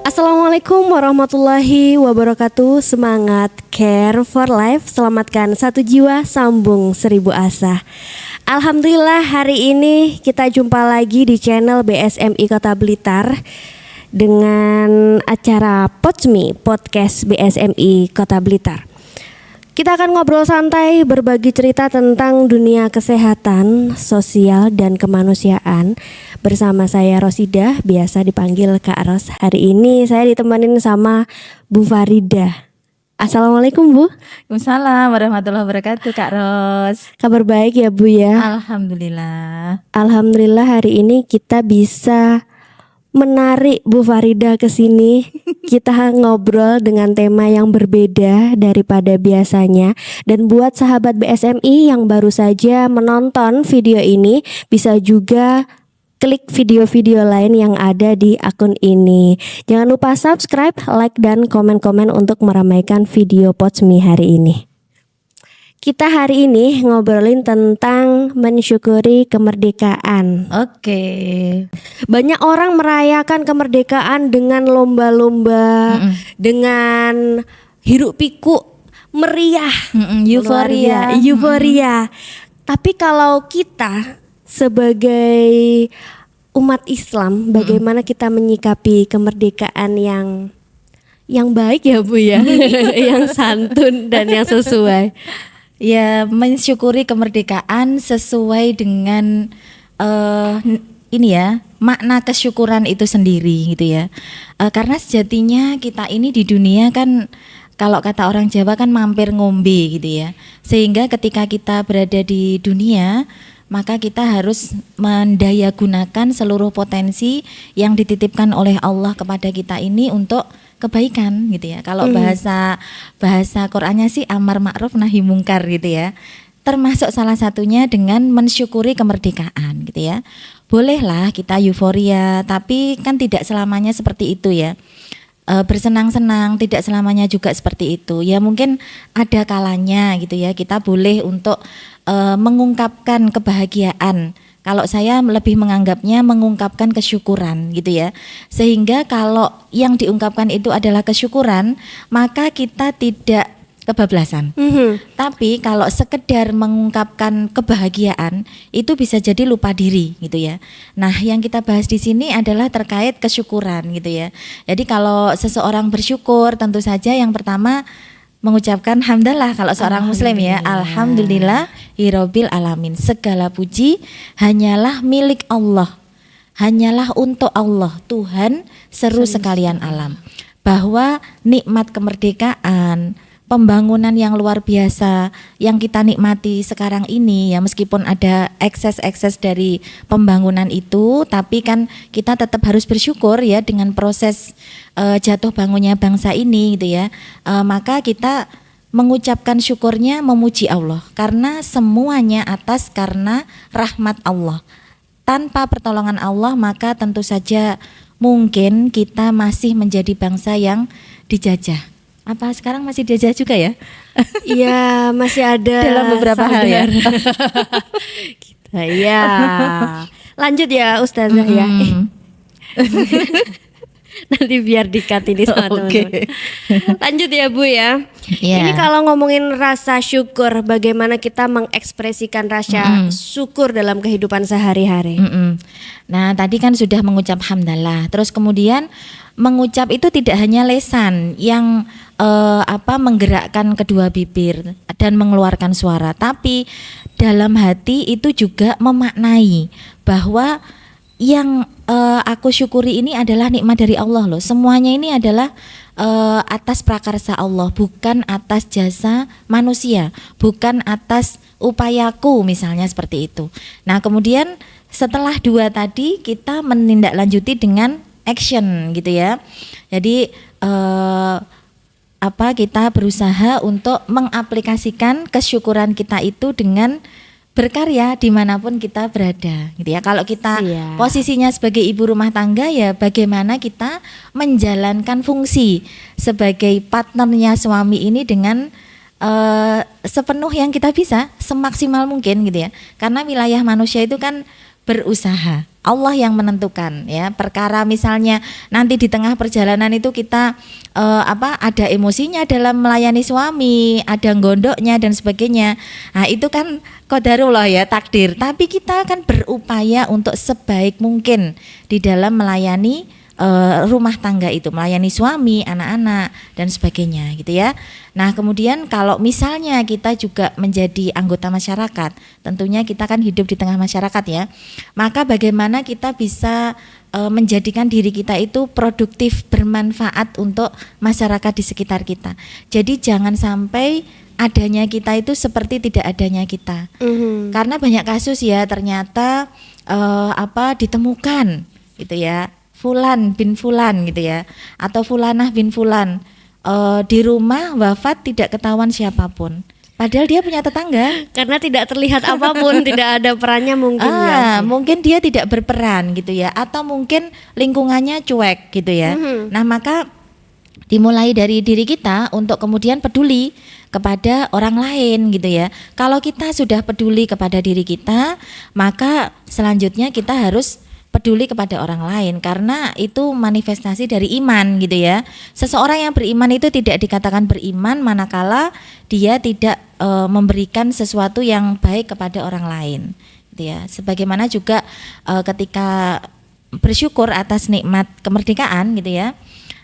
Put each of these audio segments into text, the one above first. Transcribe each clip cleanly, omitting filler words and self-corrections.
Assalamualaikum warahmatullahi wabarakatuh. Semangat care for life. Selamatkan satu jiwa, sambung 1000 asa. Alhamdulillah hari ini kita jumpa lagi di channel BSMI Kota Blitar dengan acara POCMI, Podcast BSMI Kota Blitar. Kita akan ngobrol santai, berbagi cerita tentang dunia kesehatan, sosial, dan kemanusiaan bersama saya Rosidah, biasa dipanggil Kak Ros. Hari ini saya ditemenin sama Bu Farida. Assalamualaikum Bu. Waalaikumsalam warahmatullahi wabarakatuh Kak Ros. Kabar baik ya Bu ya? Alhamdulillah. Alhamdulillah hari ini kita bisa menarik Bu Farida ke sini. Kita ngobrol dengan tema yang berbeda daripada biasanya. Dan buat sahabat BSMI yang baru saja menonton video ini, bisa juga klik video-video lain yang ada di akun ini. Jangan lupa subscribe, like, dan komen-komen untuk meramaikan video POCMI hari ini. Kita hari ini ngobrolin tentang mensyukuri kemerdekaan. Oke. Banyak orang merayakan kemerdekaan dengan lomba-lomba, dengan hiruk pikuk, meriah, euforia. Tapi kalau kita sebagai umat Islam, bagaimana kita menyikapi kemerdekaan yang baik ya Bu ya, yang santun dan yang sesuai. Ya, mensyukuri kemerdekaan sesuai dengan makna kesyukuran itu sendiri gitu ya. Karena sejatinya kita ini di dunia kan, kalau kata orang Jawa kan mampir ngombe gitu ya. Sehingga ketika kita berada di dunia, maka kita harus mendayagunakan seluruh potensi yang dititipkan oleh Allah kepada kita ini untuk kebaikan gitu ya. Kalau bahasa Qur'annya sih amar ma'ruf nahi mungkar gitu ya. Termasuk salah satunya dengan mensyukuri kemerdekaan gitu ya. Bolehlah kita euforia, tapi kan tidak selamanya seperti itu ya. Bersenang-senang tidak selamanya juga seperti itu. Ya mungkin ada kalanya gitu ya. Kita boleh untuk mengungkapkan kebahagiaan. Kalau saya lebih menganggapnya mengungkapkan kesyukuran gitu ya. Sehingga kalau yang diungkapkan itu adalah kesyukuran, maka kita tidak kebablasan. Tapi kalau sekedar mengungkapkan kebahagiaan, itu bisa jadi lupa diri gitu ya. Nah, yang kita bahas di sini adalah terkait kesyukuran gitu ya. Jadi kalau seseorang bersyukur, tentu saja yang pertama mengucapkan hamdalah kalau seorang muslim ya. Alhamdulillah Hirobil alamin. Segala puji hanyalah milik Allah. Hanyalah untuk Allah, Tuhan seru sekalian alam. Bahwa nikmat kemerdekaan, pembangunan yang luar biasa yang kita nikmati sekarang ini ya, meskipun ada ekses-ekses dari pembangunan itu, tapi kan kita tetap harus bersyukur ya dengan proses jatuh bangunnya bangsa ini gitu ya. Maka kita mengucapkan syukurnya, memuji Allah karena semuanya karena rahmat Allah. Tanpa pertolongan Allah maka tentu saja mungkin kita masih menjadi bangsa yang dijajah. Apa sekarang masih dijajah juga ya? Iya, masih ada dalam beberapa hal ya. Kita ya. Lanjut ya Ustazah ya. Nanti biar di-cut ini sama teman-teman. Lanjut ya Bu ya. Ini kalau ngomongin rasa syukur, bagaimana kita mengekspresikan rasa syukur dalam kehidupan sehari-hari. Nah tadi kan sudah mengucap hamdalah. Terus kemudian mengucap itu tidak hanya lesan yang menggerakkan kedua bibir dan mengeluarkan suara, tapi dalam hati itu juga memaknai bahwa yang aku syukuri ini adalah nikmat dari Allah loh. Semuanya ini adalah atas prakarsa Allah, bukan atas jasa manusia, bukan atas upayaku misalnya seperti itu. Nah kemudian setelah dua tadi kita menindaklanjuti dengan action gitu ya. Jadi kita berusaha untuk mengaplikasikan kesyukuran kita itu dengan berkarya dimanapun kita berada gitu ya. Kalau kita posisinya sebagai ibu rumah tangga ya, bagaimana kita menjalankan fungsi sebagai partnernya suami ini dengan sepenuh yang kita bisa, semaksimal mungkin gitu ya. Karena wilayah manusia itu kan berusaha Allah yang menentukan ya. Perkara misalnya nanti di tengah perjalanan itu kita ada emosinya dalam melayani suami, ada gondoknya dan sebagainya. Nah, itu kan qadarullah ya, takdir. Tapi kita akan berupaya untuk sebaik mungkin di dalam melayani rumah tangga itu, melayani suami, anak-anak dan sebagainya gitu ya. Nah, kemudian kalau misalnya kita juga menjadi anggota masyarakat, tentunya kita kan hidup di tengah masyarakat ya. Maka bagaimana kita bisa menjadikan diri kita itu produktif, bermanfaat untuk masyarakat di sekitar kita. Jadi jangan sampai adanya kita itu seperti tidak adanya kita. Karena banyak kasus ya ternyata ditemukan gitu ya. Fulan bin Fulan gitu ya, atau Fulanah bin Fulan di rumah wafat tidak ketahuan siapapun. Padahal dia punya tetangga. Karena tidak terlihat apapun, tidak ada perannya mungkin ya. Mungkin dia tidak berperan gitu ya, atau mungkin lingkungannya cuek gitu ya. Nah, maka dimulai dari diri kita untuk kemudian peduli kepada orang lain gitu ya. Kalau kita sudah peduli kepada diri kita, maka selanjutnya kita harus peduli kepada orang lain, karena itu manifestasi dari iman gitu ya. Seseorang yang beriman itu tidak dikatakan beriman manakala dia tidak memberikan sesuatu yang baik kepada orang lain gitu ya. Sebagaimana juga ketika bersyukur atas nikmat kemerdekaan gitu ya.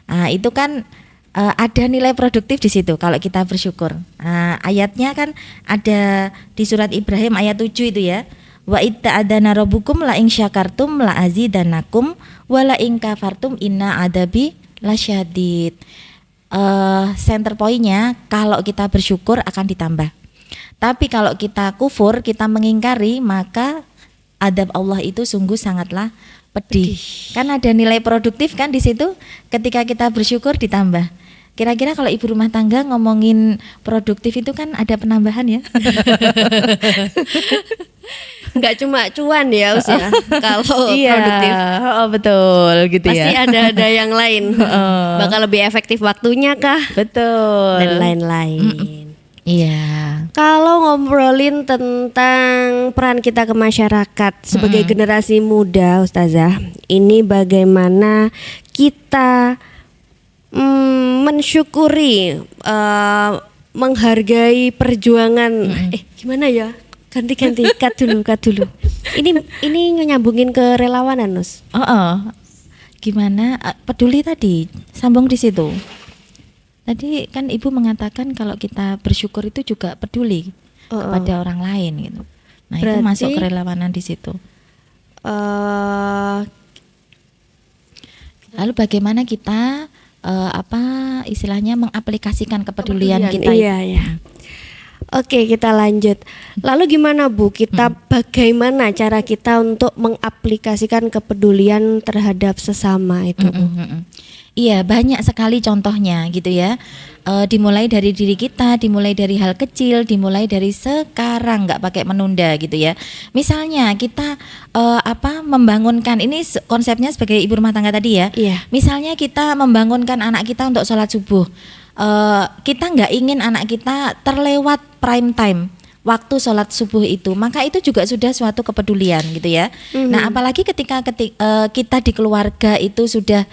Nah, itu kan ada nilai produktif di situ kalau kita bersyukur. Nah, ayatnya kan ada di surat Ibrahim ayat 7 itu ya. Wa itta'adana rabbukum la in syakartum la azidanakum wa la in kafartum inna adabi lasyadid. Center pointnya kalau kita bersyukur akan ditambah. Tapi kalau kita kufur, kita mengingkari, maka adab Allah itu sungguh sangatlah pedih. Kan ada nilai produktif kan di situ, ketika kita bersyukur ditambah. Kira-kira kalau ibu rumah tangga ngomongin produktif itu kan ada penambahan ya. Nggak cuma cuan ya usia kalau produktif. Betul gitu pasti ya. Pasti ada yang lain. Bakal lebih efektif waktunya kah? Betul. Dan lain-lain. Iya. Kalau ngobrolin tentang peran kita ke masyarakat sebagai generasi muda, Ustazah, ini bagaimana kita mensyukuri, menghargai perjuangan. Gimana ya? Ganti cut dulu. Ini nyambungin ke relawanan, Nus. Gimana peduli tadi? Sambung di situ. Tadi kan Ibu mengatakan kalau kita bersyukur itu juga peduli kepada orang lain gitu. Nah, berarti, itu masuk kerelawanan di situ. Lalu bagaimana kita istilahnya mengaplikasikan kepedulian kita? Iya. Oke, kita lanjut. Lalu gimana Bu? Bagaimana cara kita untuk mengaplikasikan kepedulian terhadap sesama itu? Iya, banyak sekali contohnya gitu ya. Dimulai dari diri kita, dimulai dari hal kecil, dimulai dari sekarang, nggak pakai menunda gitu ya. Misalnya kita membangunkan, ini konsepnya sebagai ibu rumah tangga tadi ya. Iya. Misalnya kita membangunkan anak kita untuk sholat subuh. Kita nggak ingin anak kita terlewat prime time waktu sholat subuh itu, maka itu juga sudah suatu kepedulian gitu ya. Nah, apalagi ketika kita di keluarga itu sudah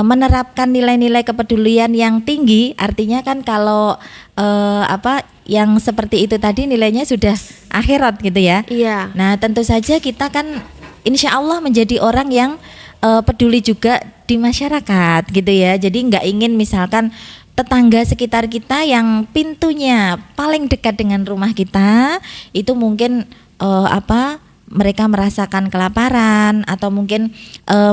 menerapkan nilai-nilai kepedulian yang tinggi, artinya kan kalau yang seperti itu tadi nilainya sudah akhirat gitu ya. Iya. Nah, tentu saja kita kan insya Allah menjadi orang yang peduli juga di masyarakat gitu ya. Jadi nggak ingin misalkan tetangga sekitar kita yang pintunya paling dekat dengan rumah kita itu mungkin mereka merasakan kelaparan atau mungkin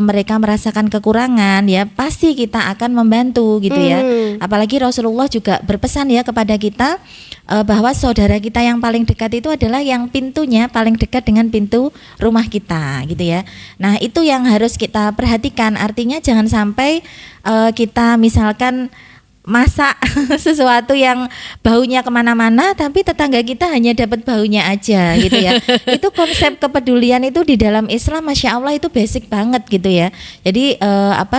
mereka merasakan kekurangan, ya pasti kita akan membantu gitu ya. Apalagi Rasulullah juga berpesan ya kepada kita bahwa saudara kita yang paling dekat itu adalah yang pintunya paling dekat dengan pintu rumah kita gitu ya. Nah, itu yang harus kita perhatikan. Artinya jangan sampai kita misalkan masak sesuatu yang baunya kemana-mana tapi tetangga kita hanya dapat baunya aja gitu ya. Itu konsep kepedulian itu di dalam Islam Masya Allah itu basic banget gitu ya. Jadi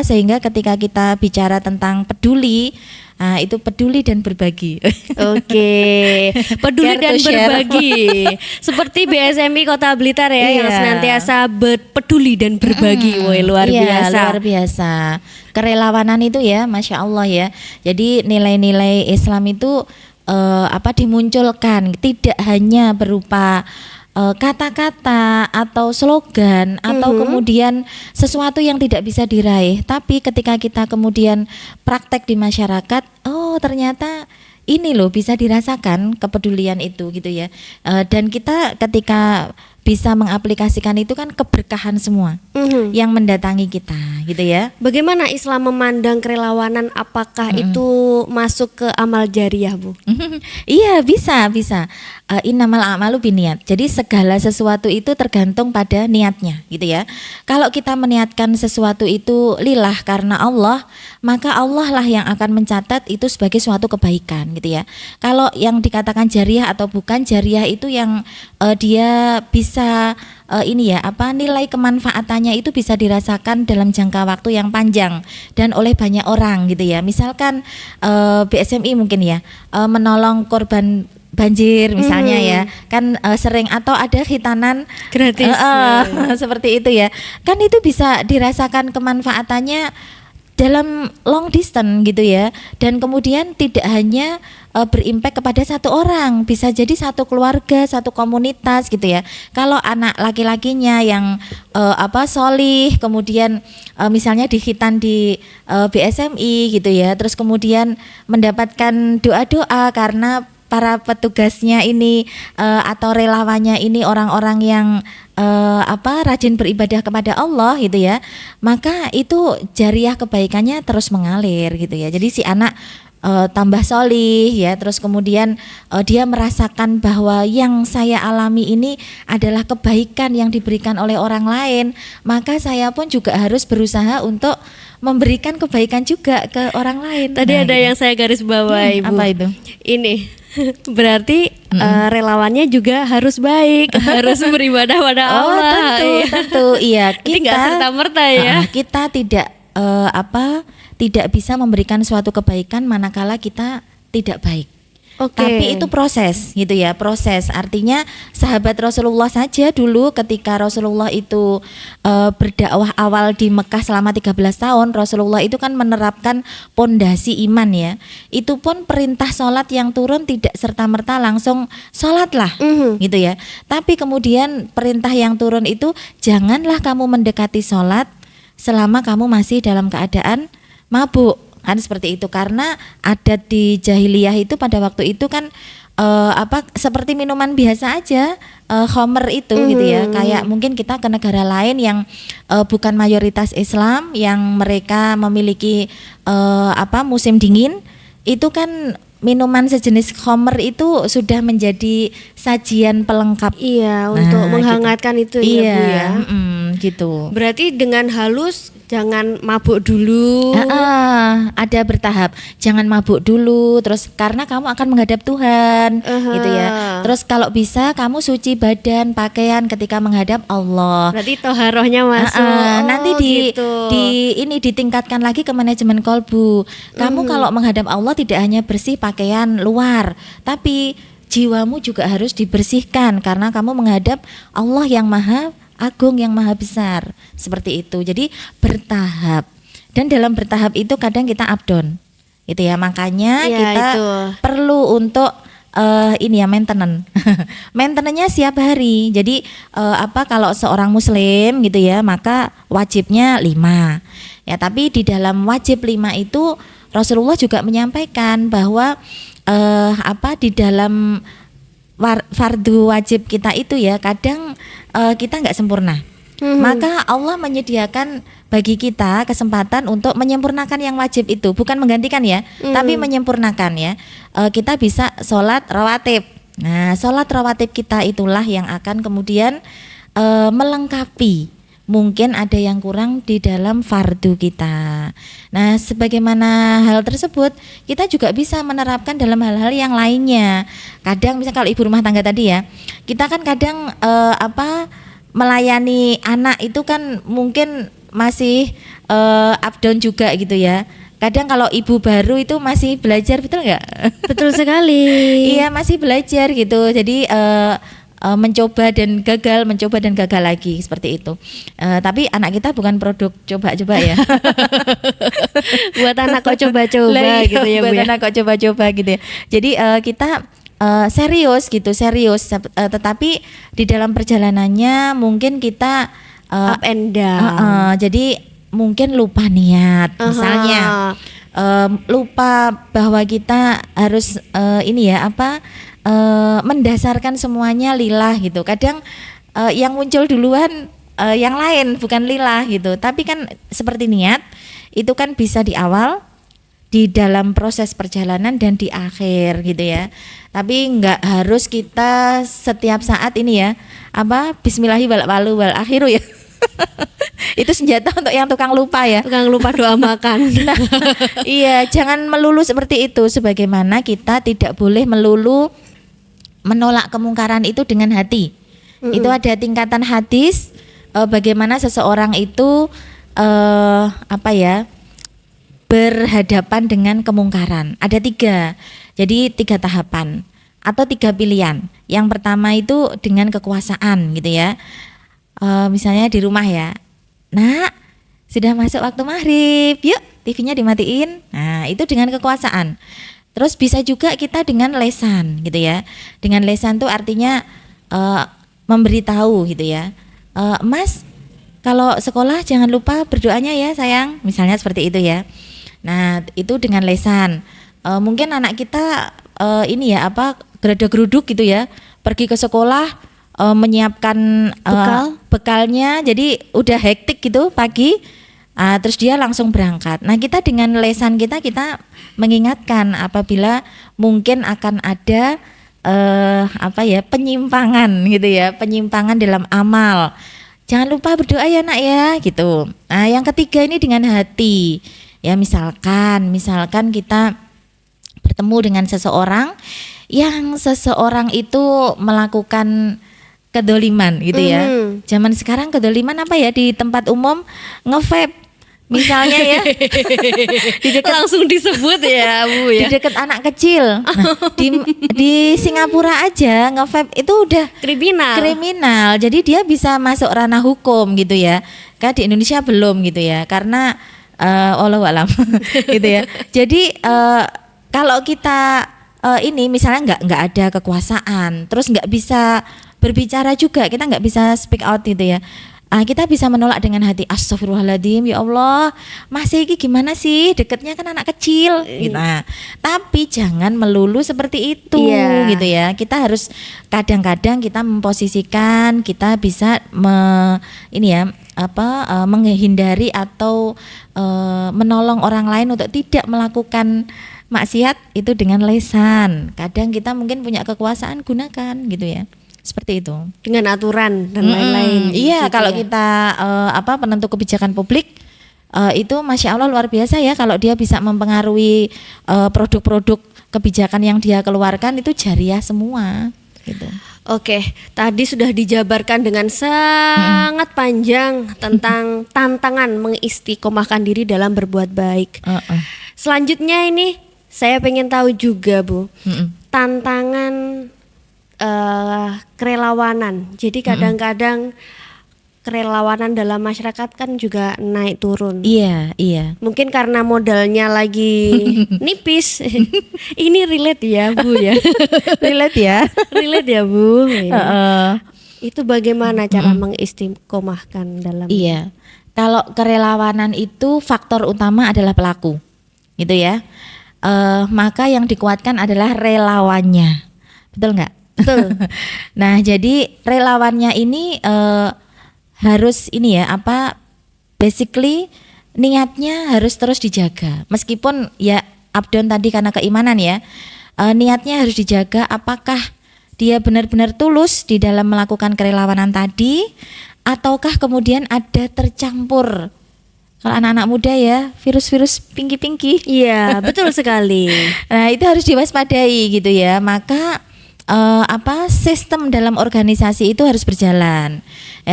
sehingga ketika kita bicara tentang peduli, Itu peduli dan berbagi. Oke, peduli Care dan to share. berbagi. Seperti BSMI Kota Blitar ya, yang Iya. senantiasa peduli dan berbagi. Woi, luar Iya, biasa. luar biasa. Kerelawanan itu ya, Masya Allah ya. Jadi nilai-nilai Islam itu dimunculkan tidak hanya berupa kata-kata atau slogan atau kemudian sesuatu yang tidak bisa diraih, tapi ketika kita kemudian praktek di masyarakat, oh ternyata ini loh bisa dirasakan kepedulian itu gitu ya. Dan kita ketika bisa mengaplikasikan itu kan keberkahan semua Mhm. yang mendatangi kita gitu ya. Bagaimana Islam memandang kerelawanan? Apakah itu masuk ke amal jariah, Bu? Iya, bisa. Innamal a'malu binniyat. Jadi segala sesuatu itu tergantung pada niatnya gitu ya. Kalau kita meniatkan sesuatu itu lillah karena Allah, maka Allah lah yang akan mencatat itu sebagai suatu kebaikan gitu ya. Kalau yang dikatakan jariah atau bukan jariah itu yang dia bisa nilai kemanfaatannya itu bisa dirasakan dalam jangka waktu yang panjang dan oleh banyak orang gitu ya. Misalkan BSMI mungkin ya menolong korban banjir misalnya ya kan sering atau ada khitanan Gratis. seperti itu ya, kan itu bisa dirasakan kemanfaatannya dalam long distance gitu ya, dan kemudian tidak hanya berimpact kepada satu orang, bisa jadi satu keluarga, satu komunitas gitu ya. Kalau anak laki-lakinya yang solih, kemudian misalnya dikhitan di BSMI gitu ya, terus kemudian mendapatkan doa-doa karena para petugasnya ini atau relawannya ini orang-orang yang rajin beribadah kepada Allah gitu ya, maka itu jariah kebaikannya terus mengalir gitu ya. Jadi si anak tambah solih ya, terus kemudian dia merasakan bahwa yang saya alami ini adalah kebaikan yang diberikan oleh orang lain, maka saya pun juga harus berusaha untuk memberikan kebaikan juga ke orang lain. Tadi ada gitu. yang saya garis bawahi, Bu. Apa itu? Ini berarti relawannya juga harus baik, harus beribadah pada Allah. Iya. Tentu, iya. Jadi nggak serta-merta ya. Kita tidak bisa memberikan suatu kebaikan manakala kita tidak baik. Oke. Tapi itu proses gitu ya, proses. Artinya sahabat Rasulullah saja dulu ketika Rasulullah itu berdakwah awal di Mekah selama 13 tahun, Rasulullah itu kan menerapkan pondasi iman ya. Itu pun perintah sholat yang turun tidak serta-merta langsung sholatlah gitu ya. Tapi kemudian perintah yang turun itu janganlah kamu mendekati sholat selama kamu masih dalam keadaan mabuk. Kan seperti itu, karena adat di jahiliyah itu pada waktu itu kan seperti minuman biasa aja, khamr itu gitu ya. Kayak mungkin kita ke negara lain yang bukan mayoritas Islam, yang mereka memiliki musim dingin, itu kan minuman sejenis khamr itu sudah menjadi sajian pelengkap. Iya, untuk menghangatkan itu ya, Bu ya. Gitu. Berarti dengan halus jangan mabuk dulu. Ada bertahap. Jangan mabuk dulu, terus karena kamu akan menghadap Tuhan, gitu ya. Terus kalau bisa kamu suci badan, pakaian ketika menghadap Allah. Berarti toharohnya masuk. Nanti gitu. ini ditingkatkan lagi ke manajemen kolbu. Kamu kalau menghadap Allah tidak hanya bersih pakaian luar, tapi jiwamu juga harus dibersihkan karena kamu menghadap Allah yang Maha Agung, yang Maha Besar, seperti itu. Jadi bertahap, dan dalam bertahap itu kadang kita up down gitu ya. Makanya kita perlu untuk maintenance. Maintenance-nya siap hari. Jadi kalau seorang muslim gitu ya, maka wajibnya 5. Ya, tapi di dalam wajib 5 itu Rasulullah juga menyampaikan bahwa di dalam fardu wajib kita itu ya kadang kita nggak sempurna. Maka Allah menyediakan bagi kita kesempatan untuk menyempurnakan yang wajib itu, bukan menggantikan ya, tapi menyempurnakan ya. Kita bisa sholat rawatib. Nah, sholat rawatib kita itulah yang akan kemudian melengkapi mungkin ada yang kurang di dalam fardu kita. Nah, sebagaimana hal tersebut kita juga bisa menerapkan dalam hal-hal yang lainnya. Kadang misalnya kalau ibu rumah tangga tadi ya, kita kan kadang melayani anak itu kan mungkin masih up down juga gitu ya. Kadang kalau ibu baru itu masih belajar, betul nggak? Betul sekali. Iya, masih belajar gitu. Jadi mencoba dan gagal, mencoba dan gagal lagi seperti itu. Tapi anak kita bukan produk coba-coba ya. Buat anak kok coba-coba Lah, iya, gitu ya Bu buat ya. anak kok coba-coba gitu ya. Jadi kita serius gitu, serius. Tetapi di dalam perjalanannya mungkin kita Up and down. jadi mungkin lupa niat, misalnya lupa bahwa kita harus ini ya mendasarkan semuanya lillah gitu. Kadang yang muncul duluan yang lain bukan lillah gitu. Tapi kan seperti niat itu kan bisa di awal, di dalam proses perjalanan dan di akhir gitu ya. Tapi nggak harus kita setiap saat ini ya bismillahi wal awalu wal akhiru ya. Itu senjata untuk yang tukang lupa ya. Tukang lupa doa makan. Nah, iya, jangan melulu seperti itu. Sebagaimana kita tidak boleh melulu menolak kemungkaran itu dengan hati. Itu ada tingkatan hadis bagaimana seseorang itu berhadapan dengan kemungkaran. Ada 3. Jadi 3 tahapan atau 3 pilihan. Yang pertama itu dengan kekuasaan gitu ya. Misalnya di rumah ya. Nak, sudah masuk waktu maghrib, yuk TV-nya dimatiin. Nah, itu dengan kekuasaan. Terus bisa juga kita dengan lesan gitu ya. Dengan lesan tuh artinya memberitahu gitu ya. Mas, kalau sekolah jangan lupa berdoanya ya sayang. Misalnya seperti itu ya. Nah, itu dengan lesan. Mungkin anak kita gerada-geruduk gitu ya. Pergi ke sekolah menyiapkan bekalnya, jadi udah hektik gitu pagi. Terus dia langsung berangkat. Nah, kita dengan lesan kita mengingatkan apabila mungkin akan ada penyimpangan gitu ya, penyimpangan dalam amal. Jangan lupa berdoa ya nak ya gitu. Nah, yang ketiga ini dengan hati. Ya misalkan kita bertemu dengan seseorang yang seseorang itu melakukan kedoliman gitu ya. Zaman sekarang kedoliman di tempat umum nge-vape misalnya ya. Langsung disebut ya Bu ya. Di dekat anak kecil. Nah, di Singapura aja nge-vape itu udah kriminal. Jadi dia bisa masuk ranah hukum gitu ya. Kan di Indonesia belum gitu ya. Karena wallahu alam gitu ya. Jadi kalau kita ini misalnya nggak ada kekuasaan, terus nggak bisa berbicara juga, kita nggak bisa speak out gitu ya. Kita bisa menolak dengan hati, astagfirullahaladzim, ya Allah, masih ini gimana sih, deketnya kan anak kecil gitu. Nah, tapi jangan melulu seperti itu gitu ya. Kita harus kadang-kadang kita memposisikan, kita bisa menghindari atau menolong orang lain untuk tidak melakukan maksiat itu dengan lesan. Kadang kita mungkin punya kekuasaan, gunakan gitu ya. Seperti itu. Dengan aturan dan lain-lain. Iya, gitu kalau ya. kita penentu kebijakan publik itu masya Allah luar biasa ya, kalau dia bisa mempengaruhi produk-produk kebijakan yang dia keluarkan itu jariah semua gitu. Oke, tadi sudah dijabarkan dengan sangat panjang tentang tantangan mengistiqomahkan diri dalam berbuat baik. Selanjutnya ini saya pengen tahu juga Bu, tantangan kerelawanan. Jadi kadang-kadang kerelawanan dalam masyarakat kan juga naik turun. Iya. Mungkin karena modalnya lagi nipis. Ini relate ya Bu ya. Relate ya Bu. Ya. Itu bagaimana cara mengistiqomahkan dalam? Iya. Kalau kerelawanan itu faktor utama adalah pelaku, gitu ya. Maka yang dikuatkan adalah relawannya, betul nggak? Betul. Nah, jadi relawannya ini harus basically niatnya harus terus dijaga. Meskipun ya up down tadi karena keimanan ya, niatnya harus dijaga. Apakah dia benar-benar tulus di dalam melakukan kerelawanan tadi, ataukah kemudian ada tercampur? Kalau anak-anak muda ya, virus-virus pinky-pinky. Iya, betul sekali. Nah, itu harus diwaspadai gitu ya. Maka sistem dalam organisasi itu harus berjalan.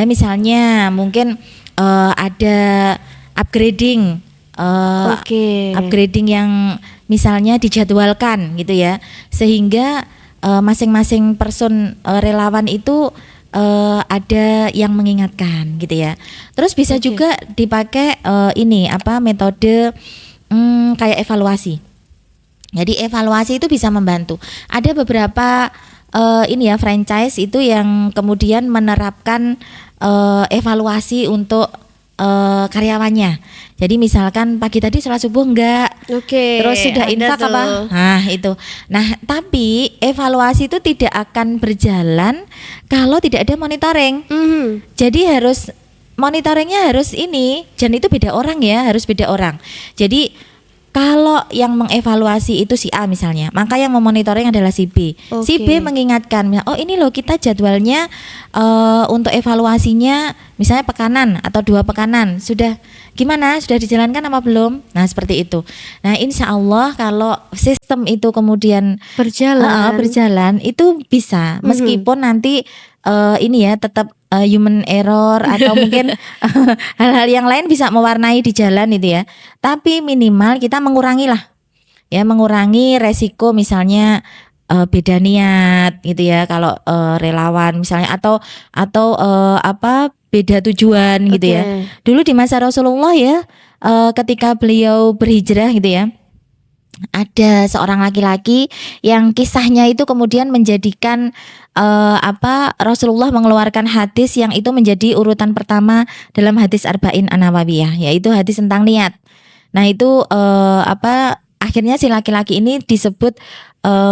Misalnya mungkin ada upgrading upgrading yang misalnya dijadwalkan gitu ya, sehingga masing-masing person relawan itu ada yang mengingatkan gitu ya. Terus bisa juga dipakai metode kayak evaluasi. Jadi evaluasi itu bisa membantu. Ada beberapa franchise itu yang kemudian menerapkan evaluasi untuk karyawannya. Jadi misalkan pagi tadi sholat subuh enggak, terus sudah infak apa? Nah itu. Nah tapi evaluasi itu tidak akan berjalan kalau tidak ada monitoring. Jadi harus monitoringnya harus dan itu beda orang ya, harus beda orang. Jadi kalau yang mengevaluasi itu si A misalnya, maka yang memonitoring adalah si B. Si B mengingatkan, oh ini loh kita jadwalnya untuk evaluasinya misalnya pekanan atau 2 pekanan. Sudah gimana? Sudah dijalankan apa belum? Nah seperti itu. Nah insya Allah kalau sistem itu kemudian berjalan itu bisa, meskipun nanti tetap human error atau mungkin hal-hal yang lain bisa mewarnai di jalan itu ya. Tapi minimal kita mengurangi resiko misalnya beda niat gitu ya kalau relawan misalnya atau beda tujuan gitu ya. Dulu di masa Rasulullah ya, ketika beliau berhijrah gitu ya, ada seorang laki-laki yang kisahnya itu kemudian menjadikan Rasulullah mengeluarkan hadis yang itu menjadi urutan pertama dalam hadis Arba'in An-Nawawiyah, yaitu hadis tentang niat. Nah itu akhirnya si laki-laki ini disebut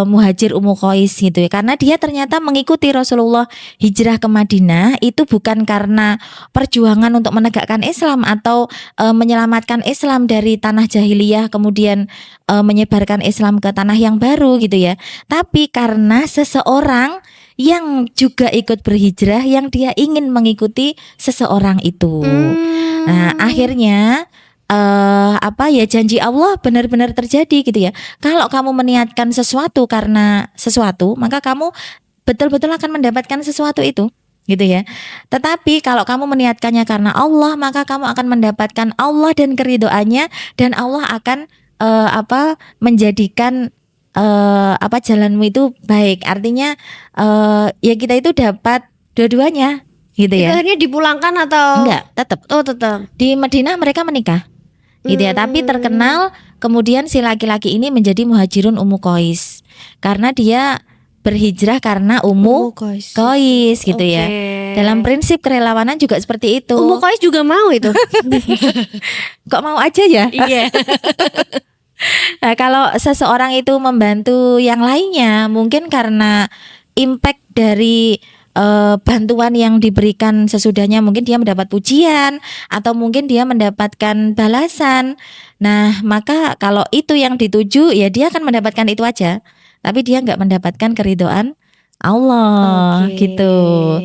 Muhajir Ummu Qais gitu ya, karena dia ternyata mengikuti Rasulullah hijrah ke Madinah itu bukan karena perjuangan untuk menegakkan Islam atau menyelamatkan Islam dari tanah jahiliyah kemudian menyebarkan Islam ke tanah yang baru gitu ya, tapi karena seseorang yang juga ikut berhijrah yang dia ingin mengikuti seseorang itu. Nah akhirnya janji Allah benar-benar terjadi gitu ya. Kalau kamu meniatkan sesuatu karena sesuatu, maka kamu betul-betul akan mendapatkan sesuatu itu gitu ya. Tetapi kalau kamu meniatkannya karena Allah, maka kamu akan mendapatkan Allah dan keridhoannya, dan Allah akan menjadikan jalanmu itu baik. Artinya kita itu dapat dua-duanya gitu ya. Itu akhirnya dipulangkan atau enggak? Tetap. Oh tetap. Di Madinah mereka menikah. Gitu ya, tapi terkenal kemudian si laki-laki ini menjadi Muhajirun Ummu Qais karena dia berhijrah karena Ummu Qais gitu ya. Dalam prinsip kerelawanan juga seperti itu. Ummu Qais juga mau itu. Kok mau aja ya? Iya. Nah, kalau seseorang itu membantu yang lainnya mungkin karena impact dari bantuan yang diberikan sesudahnya, mungkin dia mendapat pujian atau mungkin dia mendapatkan balasan. Nah maka kalau itu yang dituju ya dia akan mendapatkan itu aja, tapi dia nggak mendapatkan keridhaan Allah gitu.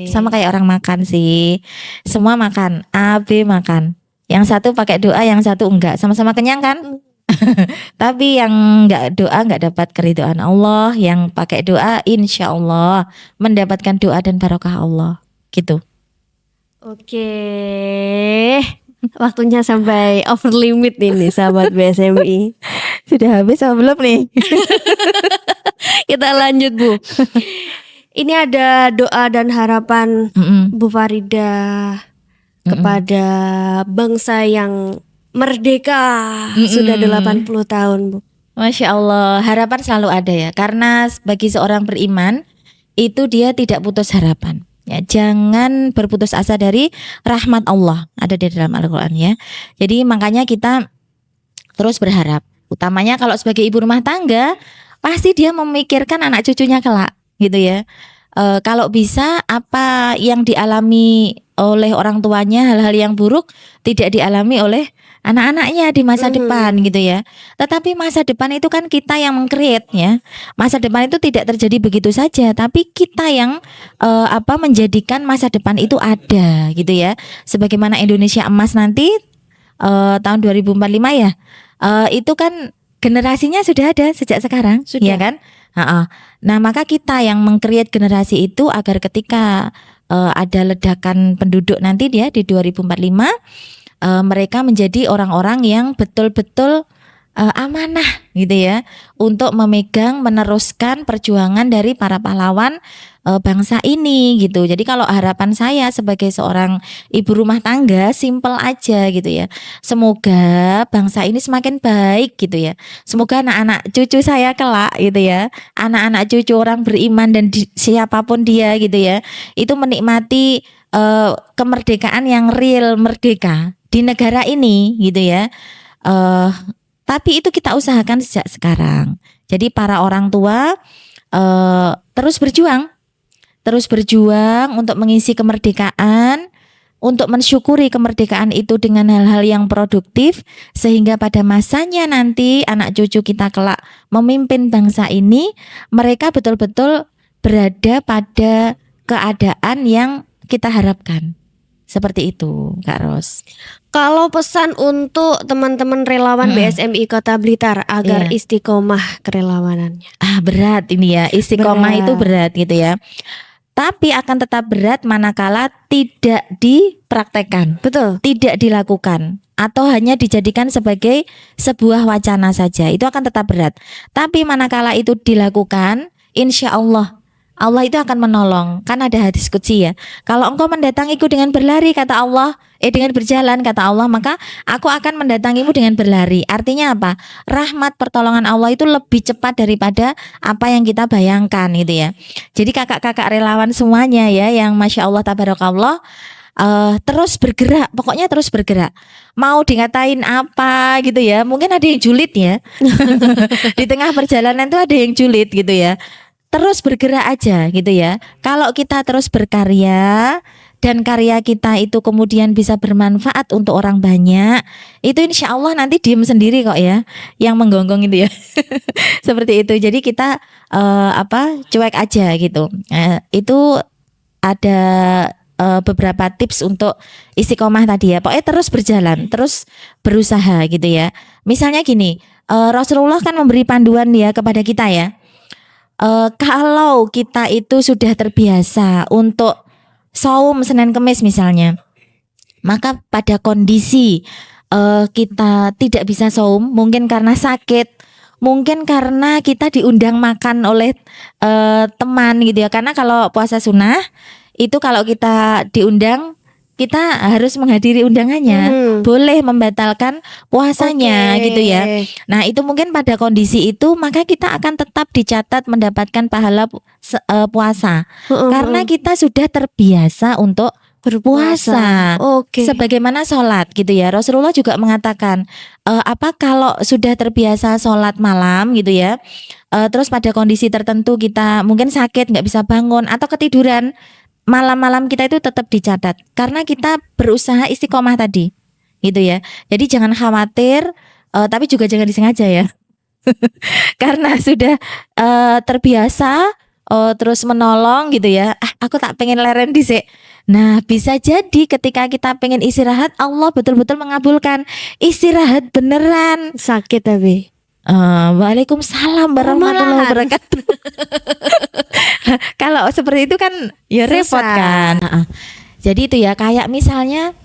Sama kayak orang makan sih, semua makan A B makan, yang satu pakai doa yang satu enggak, sama-sama kenyang kan. Tapi yang nggak doa nggak dapat keridhaan Allah, yang pakai doa insya Allah mendapatkan doa dan barokah Allah gitu. Waktunya sampai over limit ini sahabat BSMI. Sudah habis apa belum nih? Kita lanjut Bu. Ini ada doa dan harapan Bu Farida kepada bangsa yang merdeka sudah 80 tahun Bu. Masya Allah, harapan selalu ada ya. Karena bagi seorang beriman itu dia tidak putus harapan ya. Jangan berputus asa dari rahmat Allah, ada di dalam Al-Quran ya. Jadi makanya kita terus berharap. Utamanya kalau sebagai ibu rumah tangga, pasti dia memikirkan anak cucunya kelak gitu ya. Kalau bisa apa yang dialami oleh orang tuanya, hal-hal yang buruk tidak dialami oleh anak-anaknya di masa depan gitu ya. Tetapi masa depan itu kan kita yang meng-create ya. Masa depan itu tidak terjadi begitu saja, tapi kita yang menjadikan masa depan itu ada gitu ya. Sebagaimana Indonesia emas nanti tahun 2045 ya. Itu kan generasinya sudah ada sejak sekarang, ya kan? Nah, maka kita yang meng-create generasi itu agar ketika ada ledakan penduduk nanti dia di 2045 mereka menjadi orang-orang yang betul-betul amanah gitu ya, untuk memegang meneruskan perjuangan dari para pahlawan bangsa ini gitu. Jadi kalau harapan saya sebagai seorang ibu rumah tangga simpel aja gitu ya. Semoga bangsa ini semakin baik gitu ya. Semoga anak-anak cucu saya kelak gitu ya, anak-anak cucu orang beriman dan siapapun dia gitu ya, itu menikmati kemerdekaan yang real, merdeka di negara ini gitu ya. Tapi itu kita usahakan sejak sekarang. Jadi para orang tua terus berjuang untuk mengisi kemerdekaan, untuk mensyukuri kemerdekaan itu dengan hal-hal yang produktif, sehingga pada masanya nanti anak cucu kita kelak memimpin bangsa ini, mereka betul-betul berada pada keadaan yang kita harapkan. Seperti itu, Kak Ros. Kalau pesan untuk teman-teman relawan BSMI Kota Blitar agar istiqomah kerelawanannya. Berat ini ya, istiqomah itu berat gitu ya. Tapi akan tetap berat manakala tidak dipraktekkan. Betul. Tidak dilakukan atau hanya dijadikan sebagai sebuah wacana saja. Itu akan tetap berat. Tapi manakala itu dilakukan, insya Allah itu akan menolong. Kan ada hadis qudsi ya. Kalau engkau mendatangiku dengan berlari kata Allah, dengan berjalan kata Allah, maka aku akan mendatangimu dengan berlari. Artinya apa? Rahmat pertolongan Allah itu lebih cepat daripada apa yang kita bayangkan gitu ya. Jadi kakak-kakak relawan semuanya ya, yang masya Allah tabarakallah, terus bergerak, pokoknya terus bergerak. Mau dikatain apa gitu ya, mungkin ada yang julid ya. Di tengah perjalanan tuh ada yang julid gitu ya. Terus bergerak aja gitu ya. Kalau kita terus berkarya dan karya kita itu kemudian bisa bermanfaat untuk orang banyak, itu insya Allah nanti diem sendiri kok ya, yang menggonggong itu ya. Seperti itu. Jadi kita cuek aja gitu. Itu ada beberapa tips untuk istiqomah tadi ya. Pokoknya terus berjalan, terus berusaha gitu ya. Misalnya gini, Rasulullah kan memberi panduan ya kepada kita ya. Kalau kita itu sudah terbiasa untuk saum Senin Kemis misalnya, maka pada kondisi kita tidak bisa saum, mungkin karena sakit, mungkin karena kita diundang makan oleh teman gitu ya. Karena kalau puasa sunnah itu kalau kita diundang, kita harus menghadiri undangannya, boleh membatalkan puasanya gitu ya. Nah itu mungkin pada kondisi itu maka kita akan tetap dicatat mendapatkan pahala puasa, karena kita sudah terbiasa untuk berpuasa. Sebagaimana sholat gitu ya. Rasulullah juga mengatakan kalau sudah terbiasa sholat malam gitu ya, terus pada kondisi tertentu kita mungkin sakit, nggak bisa bangun atau ketiduran, malam-malam kita itu tetap dicatat karena kita berusaha istiqomah tadi gitu ya. Jadi jangan khawatir, tapi juga jangan disengaja ya. Karena sudah terbiasa terus menolong gitu ya. Aku tak pengen leren dhisik. Nah bisa jadi ketika kita pengen istirahat, Allah betul-betul mengabulkan istirahat beneran. Sakit tapi Waalaikumsalam warahmatullahi wabarakatuh. Kalau seperti itu kan ya repot kan. Jadi itu ya, kayak misalnya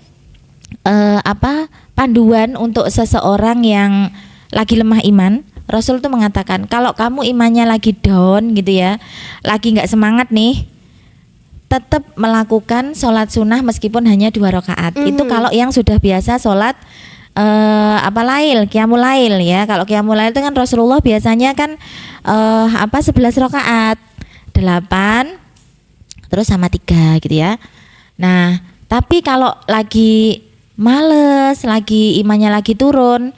panduan untuk seseorang yang lagi lemah iman. Rasul tuh mengatakan kalau kamu imannya lagi down gitu ya, lagi nggak semangat nih, tetap melakukan sholat sunnah meskipun hanya 2 rakaat. Itu kalau yang sudah biasa sholat qiyamul lail ya. Kalau qiyamul lail itu kan Rasulullah biasanya kan 11 rakaat, 8 terus sama 3 gitu ya. Nah, tapi kalau lagi males, lagi imannya lagi turun,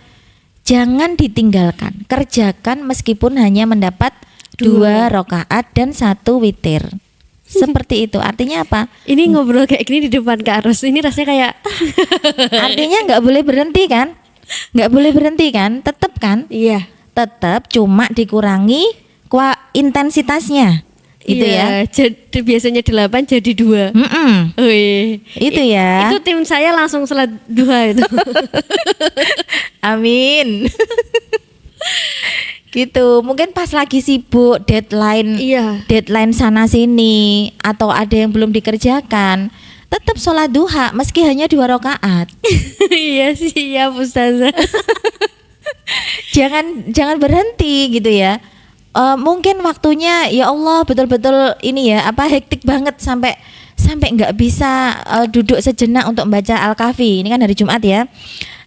jangan ditinggalkan. Kerjakan meskipun hanya mendapat 2 rakaat dan 1 witir. Seperti itu. Artinya apa? Ini ngobrol kayak gini di depan Kak Ros, ini rasanya kayak artinya nggak boleh berhenti kan? Nggak boleh berhenti kan? Tetap kan? Iya. Tetap, cuma dikurangi intensitasnya. Gitu ya. Jadi biasanya 8 jadi 2. Itu ya. Itu tim saya langsung sholat 2 itu. Amin. Gitu, mungkin pas lagi sibuk deadline sana sini atau ada yang belum dikerjakan, tetap sholat duha meski hanya 2 rakaat. Iya sih ya Ustazah. Jangan berhenti gitu ya. Mungkin waktunya ya Allah betul-betul ini ya hektik banget sampai nggak bisa duduk sejenak untuk membaca Al-Kahfi. Ini kan hari Jumat ya.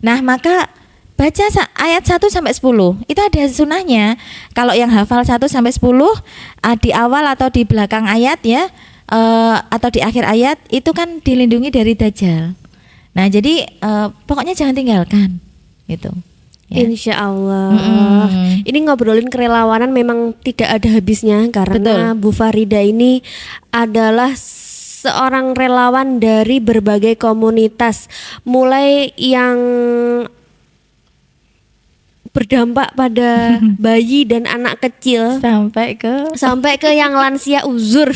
Nah, maka baca ayat 1 sampai 10. Itu ada sunahnya. Kalau yang hafal 1 sampai 10 di awal atau di belakang ayat ya, atau di akhir ayat itu kan dilindungi dari dajjal. Nah, jadi pokoknya jangan tinggalkan gitu. Ya. Insya Allah. Ini ngobrolin kerelawanan memang tidak ada habisnya karena Bu Farida ini adalah seorang relawan dari berbagai komunitas, mulai yang berdampak pada bayi dan anak kecil sampai ke yang lansia uzur.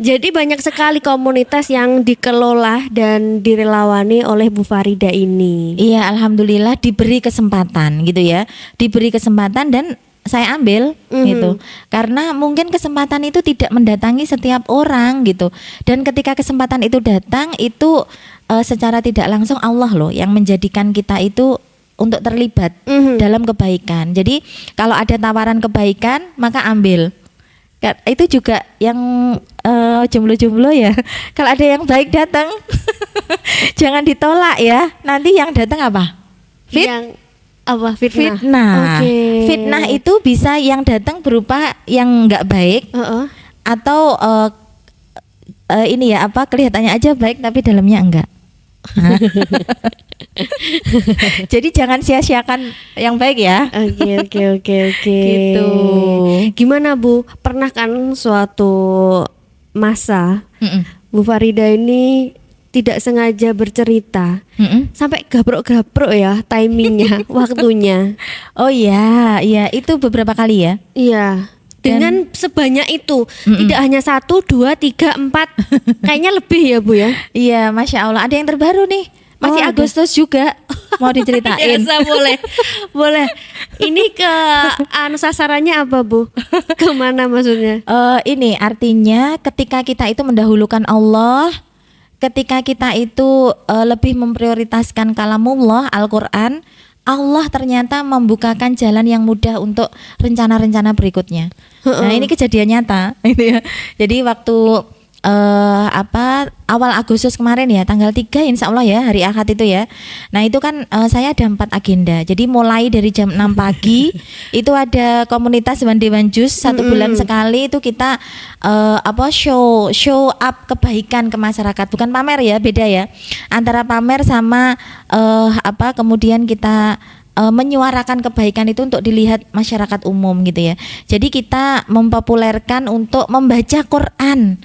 Jadi banyak sekali komunitas yang dikelola dan direlawani oleh Bu Farida ini. Iya, alhamdulillah diberi kesempatan gitu ya. Diberi kesempatan dan saya ambil gitu. Karena mungkin kesempatan itu tidak mendatangi setiap orang gitu. Dan ketika kesempatan itu datang itu secara tidak langsung Allah loh yang menjadikan kita itu untuk terlibat dalam kebaikan. Jadi kalau ada tawaran kebaikan maka ambil. Itu juga yang jomblo-jomblo ya. Kalau ada yang baik datang jangan ditolak ya. Nanti yang datang apa? Yang apa? Fitnah. Okay. Fitnah itu bisa yang datang berupa yang nggak baik atau ini ya kelihatannya aja baik tapi dalamnya enggak. Jadi jangan sia-siakan yang baik ya. Oke. Gitu. Gimana Bu? Pernah kan suatu masa Bu Farida ini tidak sengaja bercerita sampai gabrok-gabrok ya timingnya, waktunya. Oh iya, itu beberapa kali ya. Iya. Dengan sebanyak itu, tidak hanya 1, 2, 3, 4, kayaknya lebih ya Bu ya. Iya, Masya Allah. Ada yang terbaru nih, masih Agustus juga. Mau diceritain? Biasa, boleh. Ini ke sasarannya apa Bu? Kemana maksudnya? Ini artinya ketika kita itu mendahulukan Allah, ketika kita itu lebih memprioritaskan kalamullah Al-Quran, Allah ternyata membukakan jalan yang mudah untuk rencana-rencana berikutnya. Nah, ini kejadian nyata gitu ya. Jadi waktu awal Agustus kemarin ya, tanggal 3 insya Allah ya, hari Ahad itu ya. Nah itu kan saya ada 4 agenda. Jadi mulai dari jam 6 pagi itu ada komunitas One Day One Juice 1 bulan sekali itu kita show up kebaikan ke masyarakat. Bukan pamer ya, beda ya. Antara pamer sama kemudian kita menyuarakan kebaikan itu untuk dilihat masyarakat umum gitu ya. Jadi kita mempopulerkan untuk membaca Quran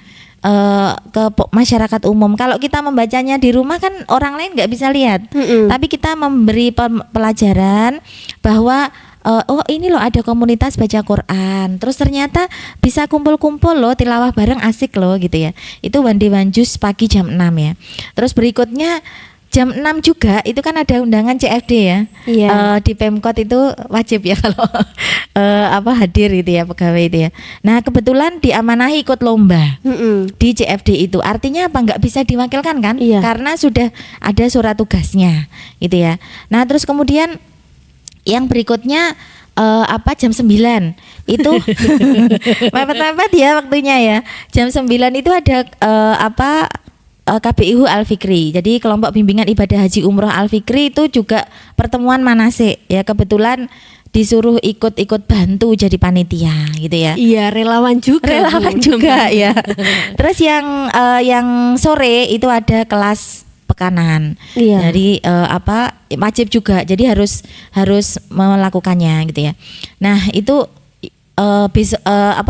ke masyarakat umum. Kalau kita membacanya di rumah kan orang lain nggak bisa lihat, tapi kita memberi pelajaran bahwa ini loh ada komunitas baca Quran, terus ternyata bisa kumpul-kumpul loh, tilawah bareng asik loh gitu ya. Itu One Day One Juice pagi jam 6 ya. Terus berikutnya jam 6 juga itu kan ada undangan CFD ya. Di Pemkot itu wajib ya kalau hadir gitu ya, pegawai itu ya. Nah kebetulan diamanahi ikut lomba di CFD itu. Artinya apa, nggak bisa diwakilkan kan? Karena sudah ada surat tugasnya gitu ya. Nah terus kemudian yang berikutnya jam 9 itu mepet-mepet ya waktunya ya. Jam 9 itu ada KBIHU Al-Fikri. Jadi kelompok bimbingan ibadah haji umroh Al-Fikri itu juga pertemuan manasik ya, kebetulan disuruh ikut bantu jadi panitia gitu ya. Iya, relawan juga ya. Terus yang sore itu ada kelas pekanan. Jadi wajib juga. Jadi harus melakukannya gitu ya. Nah, itu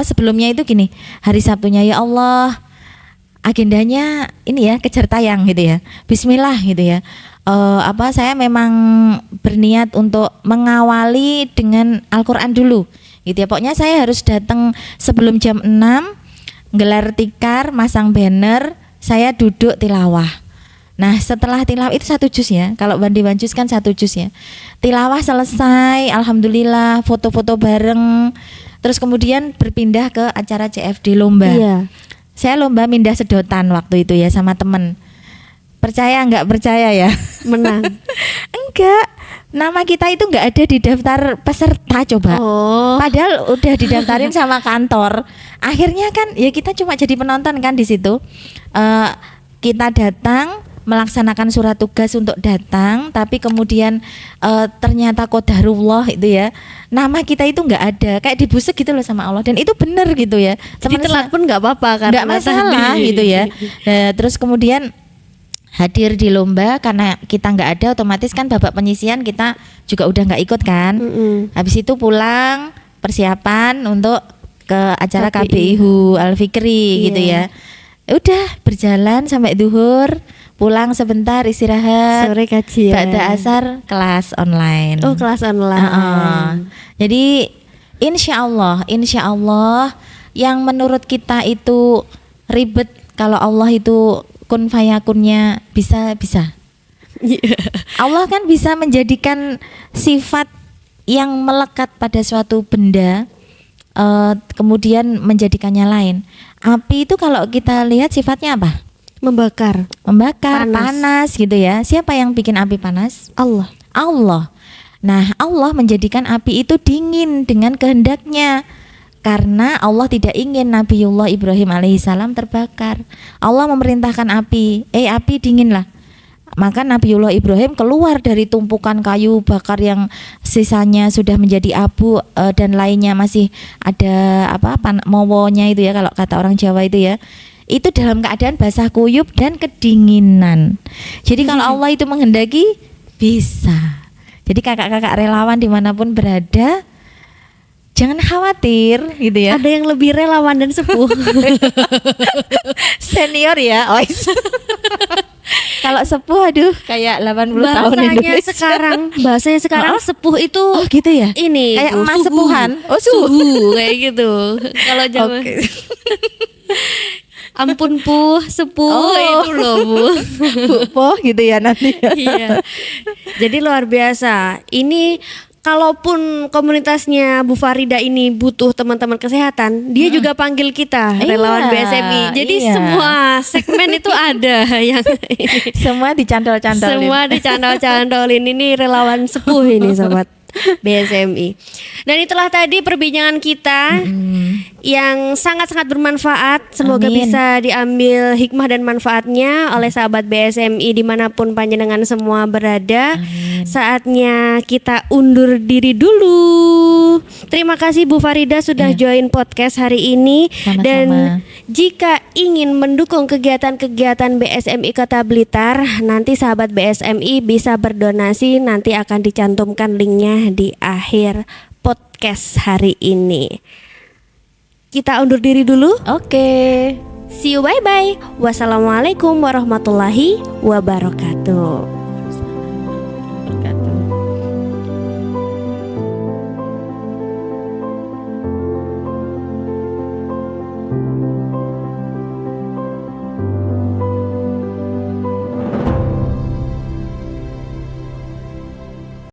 sebelumnya itu gini, hari Sabtunya ya Allah agendanya ini ya, kejar tayang gitu ya. Bismillah gitu ya. Saya memang berniat untuk mengawali dengan Al-Qur'an dulu gitu ya. Pokoknya saya harus datang sebelum jam 6, gelar tikar, masang banner, saya duduk tilawah. Nah, setelah tilawah itu 1 juz ya. Kalau One Day One Juice kan 1 juz ya. Tilawah selesai, alhamdulillah, foto-foto bareng. Terus kemudian berpindah ke acara CFD lomba. Saya lomba mindah sedotan waktu itu ya sama temen. Percaya nggak percaya ya? Menang. Enggak, nama kita itu nggak ada di daftar peserta coba. Oh. Padahal udah didaftarin sama kantor. Akhirnya kan ya kita cuma jadi penonton kan di situ. Kita datang melaksanakan surat tugas untuk datang, tapi kemudian ternyata qadarullah itu ya, nama kita itu nggak ada, kayak dibusuk gitu loh sama Allah, dan itu benar gitu ya. Jadi telat pun nggak apa-apa nggak masalah gitu ya. Nah, terus kemudian hadir di lomba karena kita nggak ada, otomatis kan babak penyisian kita juga udah nggak ikut kan. Habis itu pulang persiapan untuk ke acara KBIHU Al-Fikri gitu ya. Udah berjalan sampai duhur, pulang sebentar istirahat, sore kajian, ba'da asar kelas online. Oh, kelas online. Jadi insya Allah yang menurut kita itu ribet, kalau Allah itu kun fayakunnya bisa. Allah kan bisa menjadikan sifat yang melekat pada suatu benda, kemudian menjadikannya lain. Api itu kalau kita lihat sifatnya apa? Membakar, panas gitu ya. Siapa yang bikin api panas? Allah. Nah, Allah menjadikan api itu dingin dengan kehendaknya, karena Allah tidak ingin Nabiullah Ibrahim alaihissalam terbakar. Allah memerintahkan api dinginlah. Maka Nabiullah Ibrahim keluar dari tumpukan kayu bakar yang sisanya sudah menjadi abu, dan lainnya masih ada mowonya itu ya, kalau kata orang Jawa itu ya. Itu dalam keadaan basah kuyup dan kedinginan. Jadi kalau Allah itu menghendaki bisa. Jadi kakak-kakak relawan dimanapun berada, jangan khawatir gitu ya. Ada yang lebih relawan dan sepuh. Senior ya, Kalau sepuh aduh kayak 80 tahun Indonesia. Bahasanya sekarang sepuh itu gitu ya. Ini kayak emas sepuhan. Suhu kayak gitu. Kalau zaman ampun puh, sepuh itu loh Bu. Poh gitu ya nanti. Iya. Jadi luar biasa. Ini kalaupun komunitasnya Bu Farida ini butuh teman-teman kesehatan, dia juga panggil kita relawan BSMI. Jadi semua segmen itu ada yang semua dicantol-cantolin. Semua dicantol-cantolin. Ini relawan sepuh ini sobat BSMI. Dan itulah tadi perbincangan kita yang sangat-sangat bermanfaat. Semoga bisa diambil hikmah dan manfaatnya oleh sahabat BSMI dimanapun panjenengan semua berada. Saatnya kita undur diri dulu. Terima kasih Bu Farida sudah join podcast hari ini. Sama-sama. Dan jika ingin mendukung kegiatan-kegiatan BSMI Kota Blitar, nanti sahabat BSMI bisa berdonasi. Nanti akan dicantumkan linknya di akhir podcast hari ini. Kita undur diri dulu. Oke. See you, bye-bye. Wassalamualaikum warahmatullahi wabarakatuh.